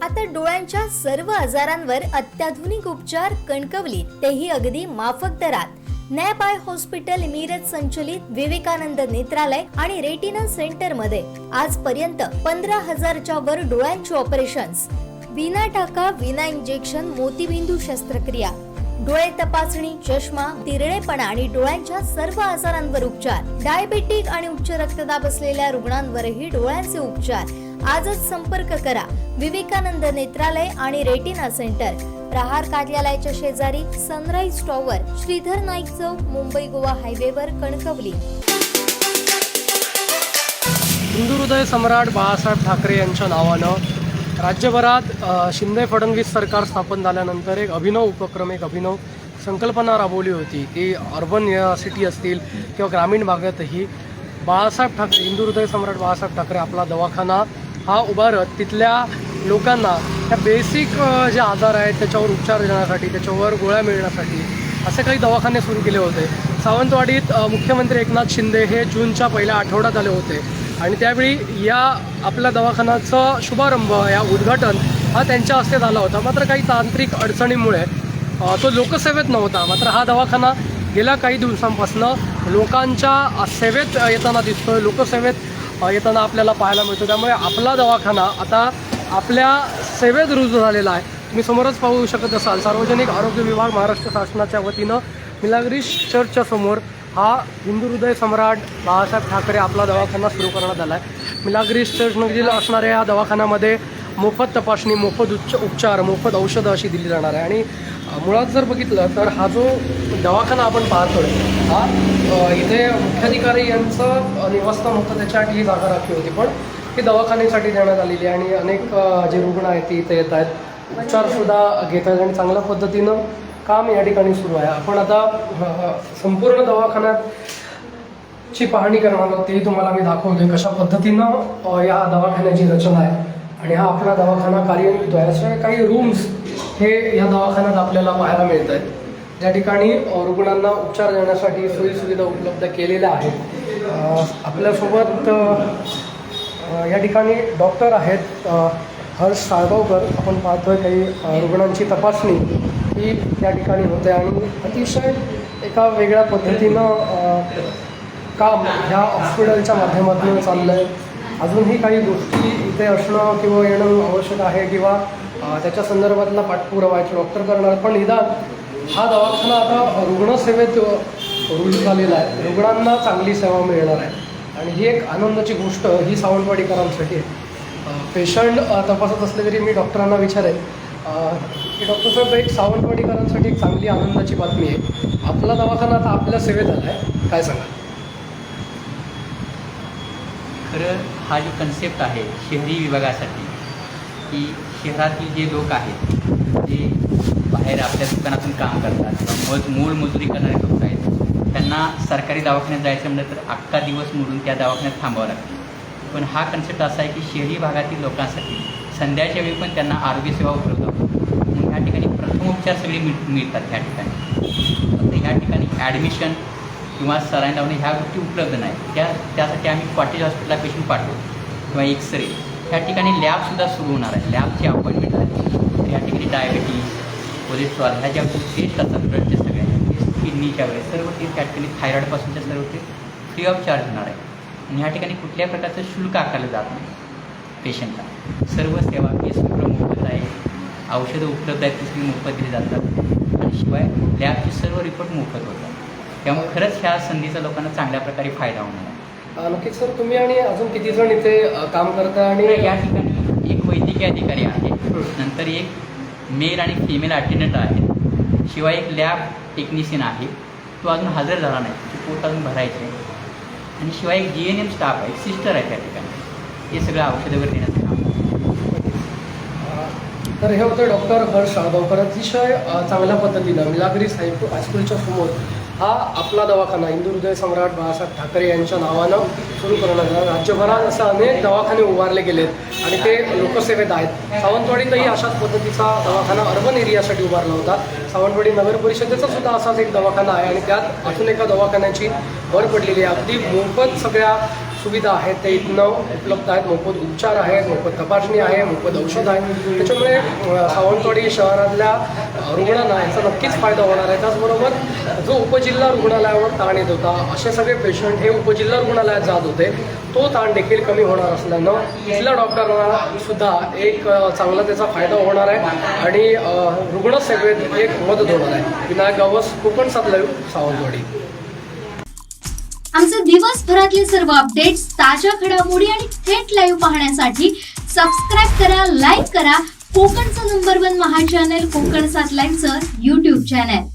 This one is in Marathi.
आता डोळ्यांच्या सर्व आजारांवर अत्याधुनिक उपचार कणकवलीत, तेही अगदी माफक दरात. नॅप आय हॉस्पिटल मिरज संचलित विवेकानंद नेत्रालय आणि रेटिना सेंटर मध्ये आजपर्यंत 15,000च्या वर डोळ्यांची ऑपरेशन्स, विना टाका विना इंजेक्शन मोतीबिंदू शस्त्रक्रिया, डोळे तपासणी, चष्मा, तिरळेपणा आणि डोळ्यांच्या सर्व आजारांवर उपचार, डायबेटिक आणि उच्च रक्तदाब असलेल्या रुग्णांवरही डोळ्यांचे उपचार. आजच संपर्क करा विवेकानंद नेत्रालय आणि रेटिना सेंटर, प्रहार कार्यालयाच्या शेजारी, सनराइज टॉवर, श्रीधर नाईक चौक, मुंबई गोवा हायवेवर, कणकवली. हिंदू हृदय सम्राट बाळासाहेब ठाकरे यांच्या नावानं राज्यभरात शिंदे फडणवीस सरकार स्थापन झाल्यानंतर एक अभिनव उपक्रम, एक अभिनव संकल्पना राबवली होती. ती अर्बन सिटी असतील किंवा ग्रामीण भागातही बाळासाहेब ठाकरे, हिंदू हृदय सम्राट बाळासाहेब ठाकरे आपला दवाखाना हा उभारत तिथल्या लोकांना त्या बेसिक जे आजार आहेत त्याच्यावर उपचार देण्यासाठी, त्याच्यावर गोळ्या मिळण्यासाठी असे काही दवाखाने सुरू केले होते. सावंतवाडीत मुख्यमंत्री एकनाथ शिंदे हे जूनच्या पहिल्या आठवड्यात आले होते आणि त्यावेळी या आपल्या दवाखान्याचा शुभारंभ, या उद्घाटन हा त्यांच्या हस्ते झाला होता. मात्र काही तांत्रिक अडचणीमुळे तो लोकसेवेत नव्हता. मात्र हा दवाखाना गेल्या काही दिवसांपासून लोकांच्या सेवेत येताना दिसतोय, लोकसेवेत येताना आपल्याला पाहायला मिळतो. त्यामुळे आपला दवाखाना आता आपल्या सेवेत रुजू झालेला आहे. तुम्ही समोरच पाहू शकत असाल, सार्वजनिक आरोग्य विभाग महाराष्ट्र शासनाच्या वतीनं मिलाग्रीश चर्चच्या समोर हा हिंदू हृदय सम्राट बाळासाहेब ठाकरे आपला दवाखाना सुरू करण्यात आला आहे. मिलाग्रीश चर्चमधील असणाऱ्या या दवाखान्यामध्ये मोफत तपासणी, मोफत उपचार, मोफत औषधं अशी दिली जाणार आहे. आणि मुळात जर बघितलं तर हा जो दवाखाना आपण पाहतोय हा इथे मुख्याधिकारी यांचं निवासस्थान होतं, त्याच्यासाठी ही जागा राखली होती, पण ही दवाखान्यासाठी देण्यात आलेली आहे. आणि अनेक जे रुग्ण आहेत ते इथे येत आहेत, उपचारसुद्धा घेत आहेत आणि चांगल्या पद्धतीनं काम या ठिकाणी सुरू आहे. आपण आता संपूर्ण दवाखान्याची पाहणी करणार आहोत, तेही तुम्हाला मी दाखवतोय कशा पद्धतीनं या दवाखान्याची रचना आहे आणि हा आपला दवाखाना कार्यान्वित आहे. अशा काही रूम्स हे या दवाखान्यात आपल्याला पाहायला मिळत आहेत, ज्या ठिकाणी रुग्णांना उपचार देण्यासाठी सोयीसुविधा उपलब्ध केलेल्या आहेत. आपल्यासोबत या ठिकाणी डॉक्टर आहेत हर्ष साळगावकर. आपण पाहतोय काही रुग्णांची तपासणी ही या ठिकाणी होते आणि अतिशय एका वेगळ्या पद्धतीनं काम ह्या हॉस्पिटलच्या माध्यमातून चाललं आहे. अजूनही काही गोष्टी इथे असणं किंवा येणं आवश्यक आहे किंवा त्याच्या संदर्भातला पाठपुरावा आहे डॉक्टर करणार, पण निदान हा दवाखाना आता रुग्णसेवेत रुजू झालेला आहे, रुग्णांना चांगली सेवा मिळणार आहे आणि ही एक आनंदाची गोष्ट ही सावंतवाडीकरांसाठी आहे. पेशंट तपासत असले तरी मी डॉक्टरांना विचारेन की डॉक्टर साहेब, एक सावंतवाडीकरांसाठी एक चांगली आनंदाची बातमी आहे, आपला दवाखाना आता आपल्या सेवेत आला आहे, काय सांगा? खरं हा जो कन्सेप्ट आहे शहरी विभागासाठी, की शहरातील जे लोक आहेत जे बाहेर आपल्या दुकानातून काम करतात किंवा मूळ मजुरी करणारे लोक आहेत, त्यांना सरकारी दवाखान्यात जायचं म्हटलं तर अख्खा दिवस मोडून त्या दवाखान्यात थांबावं लागतं. पण हा कन्सेप्ट असा आहे की शहरी भागातील लोकांसाठी संध्याच्या वेळी पण त्यांना आरोग्यसेवा उपलब्ध होतात. म्हणून ह्या ठिकाणी प्रथमोपचार सगळे मिळतात. ह्या ठिकाणी फक्त ह्या ठिकाणी ॲडमिशन किंवा सलाईन लावणे ह्या गोष्टी उपलब्ध नाही. त्यासाठी आम्ही कॉटेज हॉस्पिटलला पेशंट पाठवतो किंवा एक्सरे. ह्या ठिकाणी लॅबसुद्धा सुरू होणार आहे, लॅबची अपॉइंटमेंट आहे. तर ह्या ठिकाणी डायबिटीज, कोलेस्ट्रॉल ह्या ज्या टेस्ट असतात ब्लडच्या सगळ्या टेस्ट, किडनीच्या वगैरे सर्व टेस्ट त्या ठिकाणी, थायरॉईडपासूनच्या सर्व टेस्ट फ्री ऑफ चार्ज होणार आहे. आणि ह्या ठिकाणी कुठल्याही प्रकारचं शुल्क आकारलं जात नाही पेशंटला. सर्व सेवा केसं मोफत आहे, औषधं उपलब्ध आहेत ती मोफत दिली जातात आणि शिवाय लॅबचे सर्व रिपोर्ट मोफत होतात. त्यामुळे खरंच ह्या संधीचा लोकांना चांगल्या प्रकारे फायदा होणार आहे. नक्कीच सर, तुम्ही आणि अजून किती जण इथे काम करता? आणि या ठिकाणी एक वैद्यकीय अधिकारी आहे, नंतर एक मेल आणि फिमेल अटेंडंट आहे, शिवाय एक लॅब टेक्निशियन आहे, तो अजून हजर झाला नाही, तो पोट अजून भरायचे आहे, आणि शिवाय एक GNM स्टाफ आहे, एक सिस्टर आहे त्या ठिकाणी. हे सगळं औषधं वगैरे देण्याचं काम. तर हे होतं डॉक्टर हर्ष साळगावकर. अतिशय चांगल्या पद्धतीनं मिलाग्रीश हायस्कूलच्या समोर हा आपला दवाखाना हिंदू हृदय सम्राट बाळासाहेब ठाकरे यांच्या नावानं सुरू करण्यात आला. राज्यभरात असे अनेक दवाखाने उभारले गेलेत आणि ते लोकसेवेत आहेत. सावंतवाडीतही अशाच पद्धतीचा दवाखाना अर्बन एरियासाठी उभारला होता. सावंतवाडी नगर परिषदेचा सुद्धा असाच एक दवाखाना आहे आणि त्यात अजून एका दवाखान्याची भर पडलेली आहे. अगदी मोफत सगळ्या सुविधा आहेत ते इथनं उपलब्ध आहेत. मोफत उपचार आहेत, मोफत तपासणी आहे, मोफत औषध आहे. त्याच्यामुळे सावंतवाडी शहरातल्या रुग्णांना याचा नक्कीच फायदा होणार आहे. त्याचबरोबर जो उपजिल्हा रुग्णालयावर ताण येत होता, असे सगळे पेशंट हे उपजिल्हा रुग्णालयात जात होते, तो ताण देखील कमी होणार असल्यानं इथल्या डॉक्टरांना सुद्धा एक चांगला त्याचा फायदा होणार आहे आणि रुग्णसेवेत एक मदत होणार आहे. विनायक गावस, कोकण 7 लाईव्ह, सावंतवाडी. आमचे दिवसभरातले सर्व अपडेट्स, ताज्या घडामोडी आणि थेट लाईव्ह पाहण्यासाठी सबस्क्राईब करा, लाईक करा कोकणचं नंबर 1 महा चॅनल कोकण 7 लाईव्हचं YouTube चॅनल.